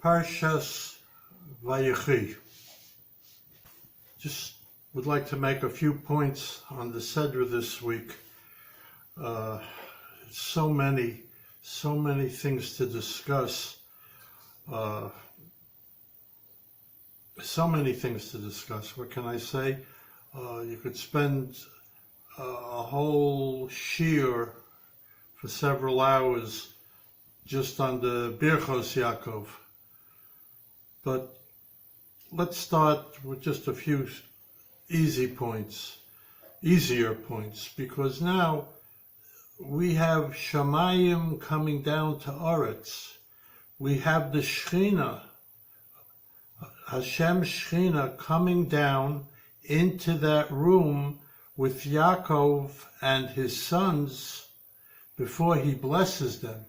Parshas Vayechi. Just would like to make a few points on the Seder this week. So many things to discuss. What can I say? You could spend a whole shiur for several hours just on the Birchos Yaakov. But let's start with just a few easier points, because now we have Shamayim coming down to Oretz. We have the Shechina, Hashem Shechina, coming down into that room with Yaakov and his sons before he blesses them.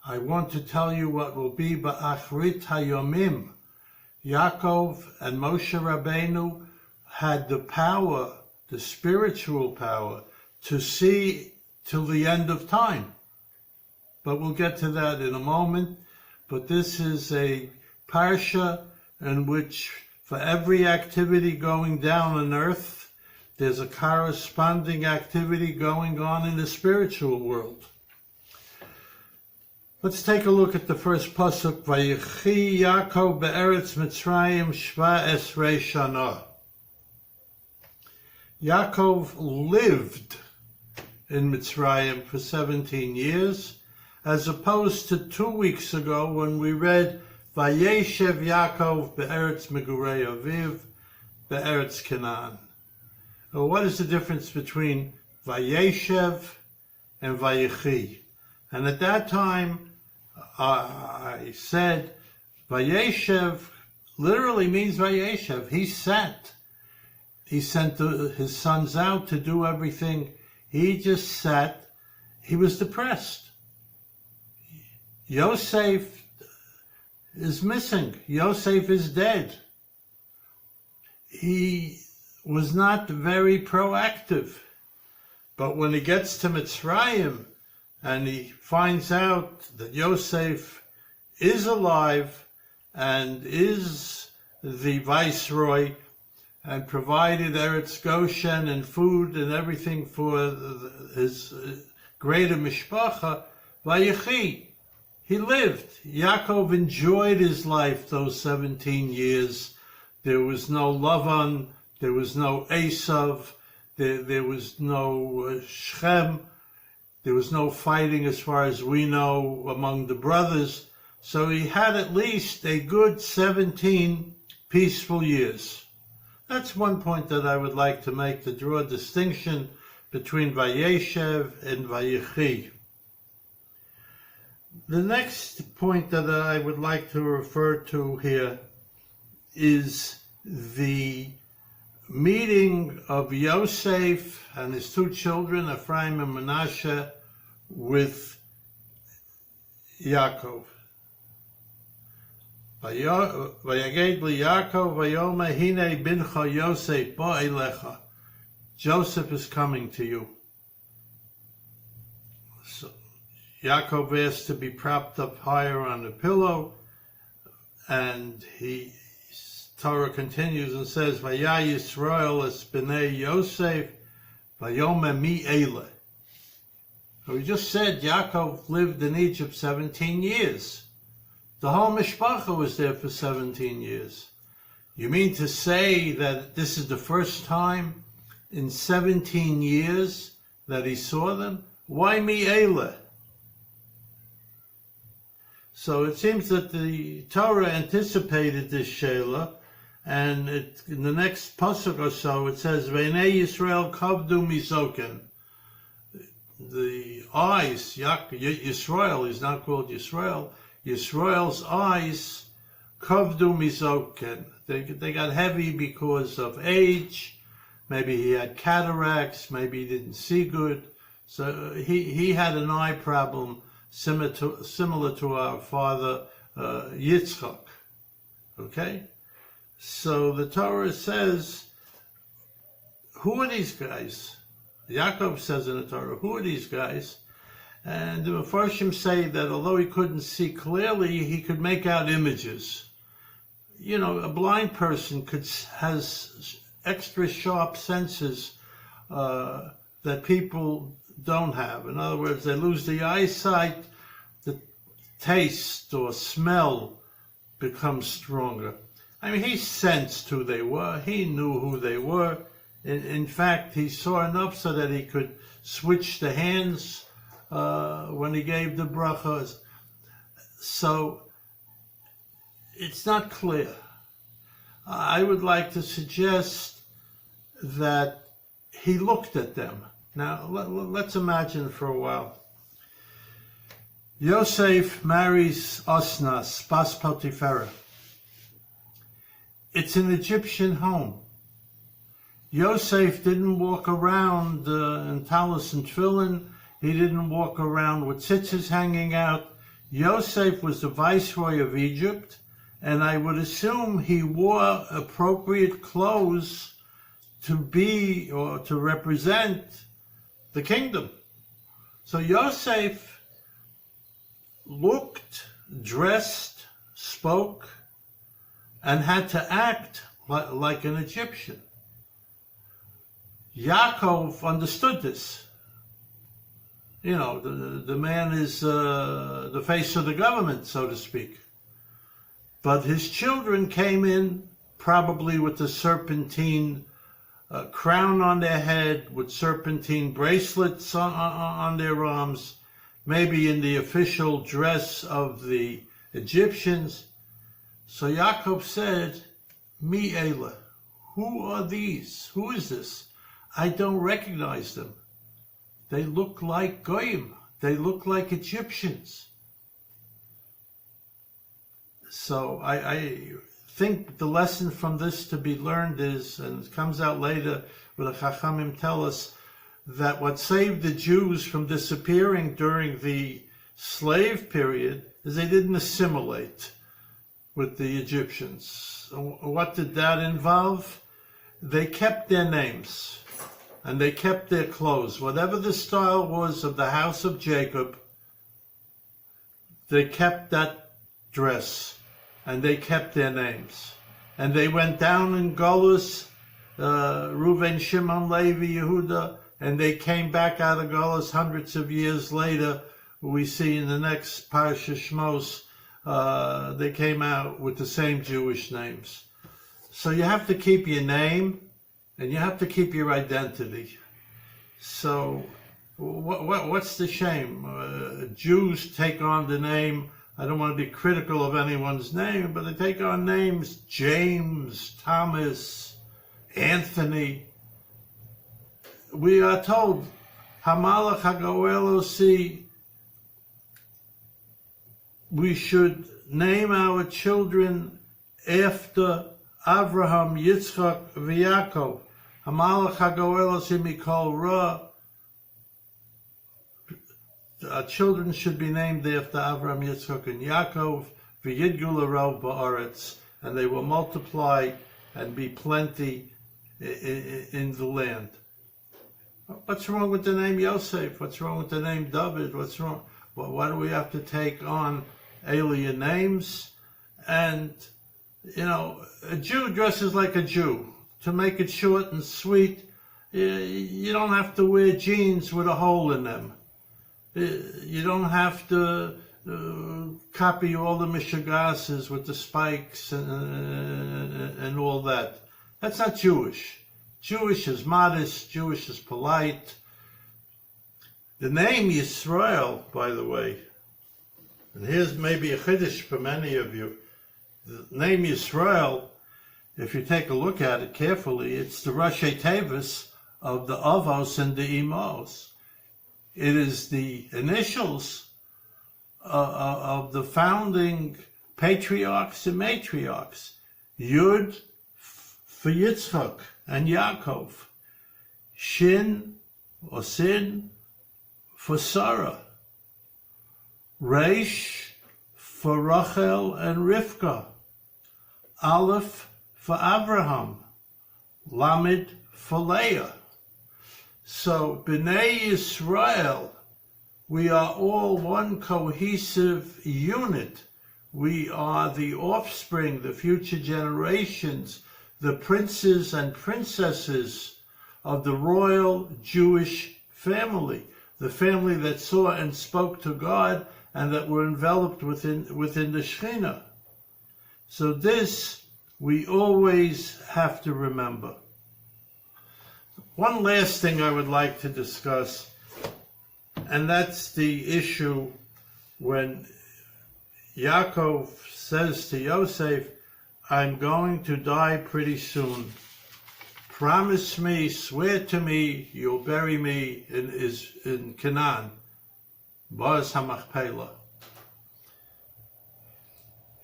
I want to tell you what will be Ba'achrit Hayomim. Yaakov and Moshe Rabbeinu had the power, the spiritual power, to see till the end of time. But we'll get to that in a moment. But this is a parsha in which for every activity going down on earth, there's a corresponding activity going on in the spiritual world. Let's take a look at the first pasuk. Vayechi Yaakov be'eretz Mitzrayim shva esrei shana. Yaakov lived in Mitzrayim for 17 years, as opposed to 2 weeks ago when we read Vayeshev Yaakov be'eretz Megurei Aviv be'eretz Canaan. Well, what is the difference between Vayeshev and Vayechi? And at that time, I said, Vayeshev literally means Vayeshev. He sat. He sent his sons out to do everything. He just sat. He was depressed. Yosef is missing. Yosef is dead. He was not very proactive. But when he gets to Mitzrayim, and he finds out that Yosef is alive and is the viceroy and provided Eretz Goshen and food and everything for his greater mishpacha, Vayechi, he lived. Yaakov enjoyed his life those 17 years. There was no Lavan, there was no Esav, there was no Shechem. There was no fighting as far as we know among the brothers. So he had at least a good 17 peaceful years. That's one point that I would like to make, to draw a distinction between Vayeshev and Vayechi. The next point that I would like to refer to here is the meeting of Yosef and his two children, Ephraim and Manasseh, with Yaakov. Vayaged li Yaakov vayoma hine bincha Yosef ba elecha. Joseph is coming to you. So Yaakov asked to be propped up higher on the pillow, and Torah continues and says, Vaya Yisrael es b'nei Yosef, vayome mi ele. So we just said Yaakov lived in Egypt 17 years. The whole mishpacha was there for 17 years. You mean to say that this is the first time in 17 years that he saw them? Why mi ele? So it seems that the Torah anticipated this sheila. And in the next pasuk or so, it says, V'nei Yisrael kavdu mizoken. The eyes, Yisrael is not called Yisrael. Yisrael's eyes kavdu mizoken. They got heavy because of age. Maybe he had cataracts. Maybe he didn't see good. So he had an eye problem similar to our father Yitzchak. Okay? So the Torah says, who are these guys? Yaakov says in the Torah, who are these guys? And the Mepharshim say that although he couldn't see clearly, he could make out images. You know, a blind person has extra sharp senses that people don't have. In other words, they lose the eyesight, the taste or smell becomes stronger. I mean, he sensed who they were. He knew who they were. In fact, he saw enough so that he could switch the hands when he gave the brachas. So it's not clear. I would like to suggest that he looked at them. Now, let's imagine for a while. Yosef marries Osnas, Bas Potiphera. It's an Egyptian home. Yosef didn't walk around in talis and tefillin. He didn't walk around with tzitzis hanging out. Yosef was the viceroy of Egypt, and I would assume he wore appropriate clothes to be or to represent the kingdom. So Yosef looked, dressed, spoke, and had to act like an Egyptian. Yaakov understood this. You know, the man is the face of the government, so to speak. But his children came in probably with the serpentine crown on their head, with serpentine bracelets on their arms, maybe in the official dress of the Egyptians. So Yaakov said, Mi Eila, who are these? Who is this? I don't recognize them. They look like Goyim. They look like Egyptians. So I think the lesson from this to be learned is, and it comes out later where the Chachamim tell us, that what saved the Jews from disappearing during the slave period is they didn't assimilate with the Egyptians. What did that involve? They kept their names and they kept their clothes. Whatever the style was of the house of Jacob, they kept that dress and they kept their names. And they went down in Golus, Reuven, Shimon, Levi, Yehuda, and they came back out of Golus hundreds of years later. We see in the next Parshas Shmos, they came out with the same Jewish names. So you have to keep your name and you have to keep your identity. So what's the shame? Jews take on the name, I don't want to be critical of anyone's name, but they take on names James, Thomas, Anthony. We are told, Hamalach HaGoel Osi, we should name our children after Avraham, Yitzchak, Yaakov. Hamalach HaGoel Osi Mikol Ra. Our children should be named after Avraham, Yitzchak, and Yaakov. V'yidgu l'rov ba'aretz, and they will multiply and be plenty in the land. What's wrong with the name Yosef? What's wrong with the name David? What's wrong? Well, why do we have to take on alien names? And, you know, a Jew dresses like a Jew. To make it short and sweet, you don't have to wear jeans with a hole in them. You don't have to copy all the mishigases with the spikes and all that. That's not Jewish. Jewish is modest, Jewish is polite. The name Yisrael, by the way, and here's maybe a chiddush for many of you. The name Yisrael, if you take a look at it carefully, it's the Rashi Tevis of the Avos and the Imos. It is the initials of the founding patriarchs and matriarchs. Yud for Yitzchak and Yaakov. Shin or Sin for Sarah. Reish for Rachel and Rivka. Aleph for Abraham. Lamed for Leah. So Bnei Yisrael We are all one cohesive unit. We are the offspring, the future generations, the princes and princesses of the royal Jewish family, the family that saw and spoke to God and that were enveloped within the Shekhinah. So this we always have to remember. One last thing I would like to discuss, and that's the issue when Yaakov says to Yosef, I'm going to die pretty soon. Promise me, swear to me, you'll bury me in Canaan. Baz HaMachpelah.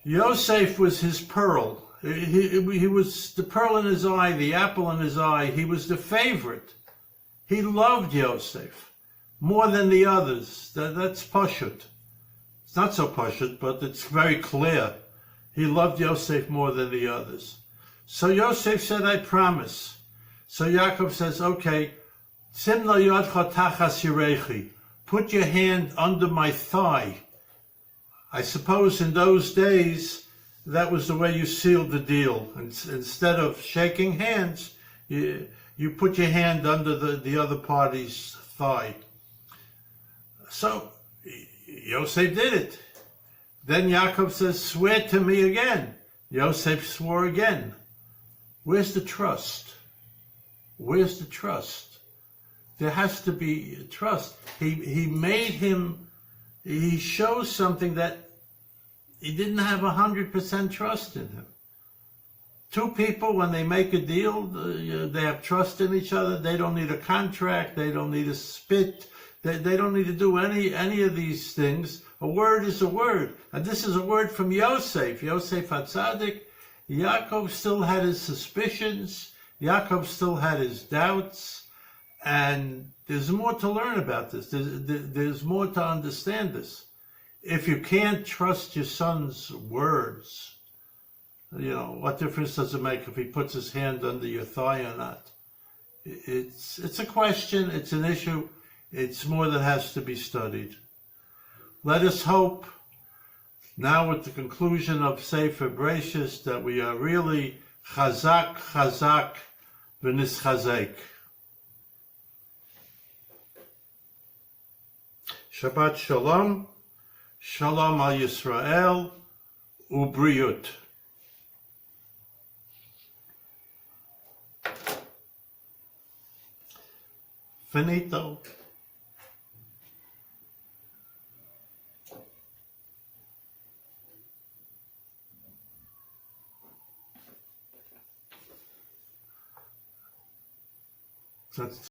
Yosef was his pearl. He was the pearl in his eye, the apple in his eye. He was the favorite. He loved Yosef more than the others. That's pashut. It's not so pashut, but it's very clear. He loved Yosef more than the others. So Yosef said, I promise. So Yaakov says, okay, Simna yodcha tachas yirechi. Put your hand under my thigh. I suppose in those days, that was the way you sealed the deal. Instead of shaking hands, you put your hand under the other party's thigh. So Yosef did it. Then Yaakov says, swear to me again. Yosef swore again. Where's the trust? Where's the trust? There has to be trust. He made him, he shows something that he didn't have 100% trust in him. Two people, when they make a deal, they have trust in each other. They don't need a contract. They don't need a spit. They don't need to do any of these things. A word is a word. And this is a word from Yosef. Yosef HaTzadik. Yaakov still had his suspicions. Yaakov still had his doubts. And there's more to learn about this. There's more to understand this. If you can't trust your son's words, what difference does it make if he puts his hand under your thigh or not? It's a question, it's an issue, it's more that has to be studied. Let us hope, now with the conclusion of Sefer Bereshis, that we are really chazak, v'nischazek. Shabbat Shalom. Shalom al Yisrael ubriyut. Finito. That's